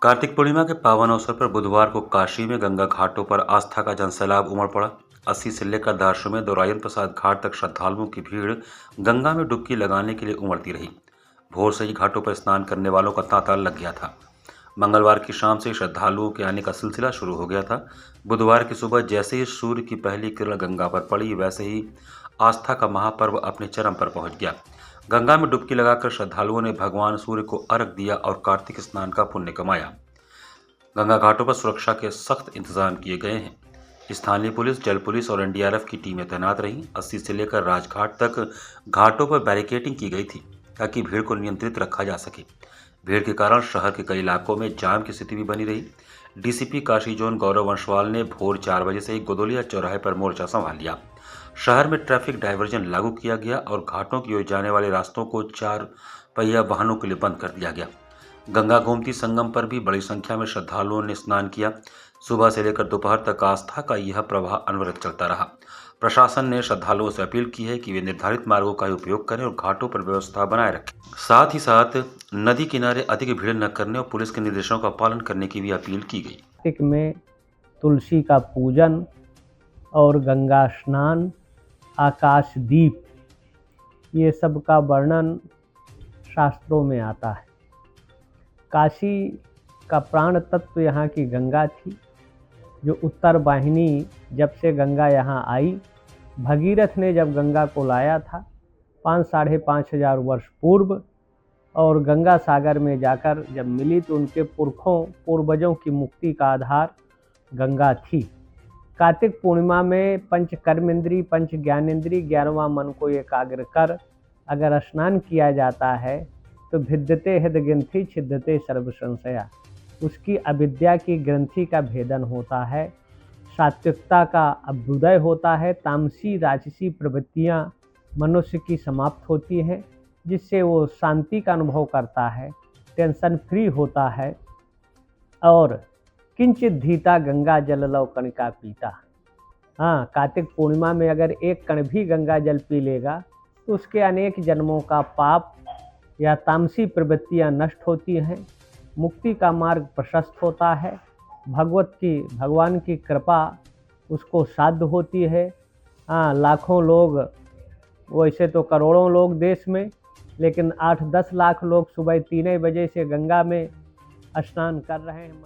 कार्तिक पूर्णिमा के पावन अवसर पर बुधवार को काशी में गंगा घाटों पर आस्था का जनसैलाब उमड़ पड़ा। 80 से लेकर दार्शुमेध और राजेंद्र प्रसाद घाट तक श्रद्धालुओं की भीड़ गंगा में डुबकी लगाने के लिए उमड़ती रही। भोर से ही घाटों पर स्नान करने वालों का तांता लग गया था। मंगलवार की शाम से श्रद्धालुओं के आने का सिलसिला शुरू हो गया था। बुधवार की सुबह जैसे ही सूर्य की पहली किरण गंगा पर पड़ी, वैसे ही आस्था का महापर्व अपने चरम पर पहुंच गया। गंगा में डुबकी लगाकर श्रद्धालुओं ने भगवान सूर्य को अर्घ दिया और कार्तिक स्नान का पुण्य कमाया। गंगा घाटों पर सुरक्षा के सख्त इंतजाम किए गए हैं। स्थानीय पुलिस, जल पुलिस और एनडीआरएफ की टीमें तैनात रहीं। 80 से लेकर राजघाट तक घाटों पर बैरिकेडिंग की गई थी ताकि भीड़ को नियंत्रित रखा जा सके। भीड़ के कारण शहर के कई इलाकों में जाम की स्थिति भी बनी रही। डीसीपी काशी जोन गौरव वंशवाल ने भोर 4 बजे से ही गोदोलिया चौराहे पर मोर्चा संभाल लिया। शहर में ट्रैफिक डायवर्जन लागू किया गया और घाटों की ओर जाने वाले रास्तों को 4 पहिया वाहनों के लिए बंद कर दिया गया। गंगा गोमती संगम पर भी बड़ी संख्या में श्रद्धालुओं ने स्नान किया। सुबह से लेकर दोपहर तक आस्था का यह प्रवाह अनवरत चलता रहा। प्रशासन ने श्रद्धालुओं से अपील की है कि वे निर्धारित मार्गों का उपयोग करें और घाटों पर व्यवस्था बनाए रखें। साथ ही साथ नदी किनारे अधिक भीड़ न करने और पुलिस के निर्देशों का पालन करने की भी अपील की गई। कार्तिक में तुलसी का पूजन और गंगा स्नान, आकाश दीप, ये सब का वर्णन शास्त्रों में आता है। काशी का प्राण तत्व यहाँ की गंगा थी, जो उत्तर वाहिनी जब से गंगा यहाँ आई, भगीरथ ने जब गंगा को लाया था 5,000 साढ़े 5,000 वर्ष पूर्व, और गंगा सागर में जाकर जब मिली तो उनके पूर्वजों की मुक्ति का आधार गंगा थी। कार्तिक पूर्णिमा में पंच कर्मेंद्री, पंच ज्ञानेंद्री, 11वां मन को एकाग्र कर अगर स्नान किया जाता है तो भिद्यते हृद ग्रंथि छिद्यते सर्व संशया, उसकी अविद्या की ग्रंथि का भेदन होता है, सात्विकता का अभ्युदय होता है, तामसी राजसी प्रवृत्तियाँ मनुष्य की समाप्त होती हैं, जिससे वो शांति का अनुभव करता है, टेंशन फ्री होता है और किंचित धीता गंगा जल लव कणिका पीता। हाँ, कार्तिक पूर्णिमा में अगर एक कण भी गंगा जल पी लेगा तो उसके अनेक जन्मों का पाप या तामसी प्रवृत्तियाँ नष्ट होती हैं, मुक्ति का मार्ग प्रशस्त होता है, भगवान की कृपा उसको साध्य होती है। हाँ, लाखों लोग, वैसे तो करोड़ों लोग देश में, लेकिन 8-10 लाख लोग सुबह 3 बजे से गंगा में स्नान कर रहे हैं।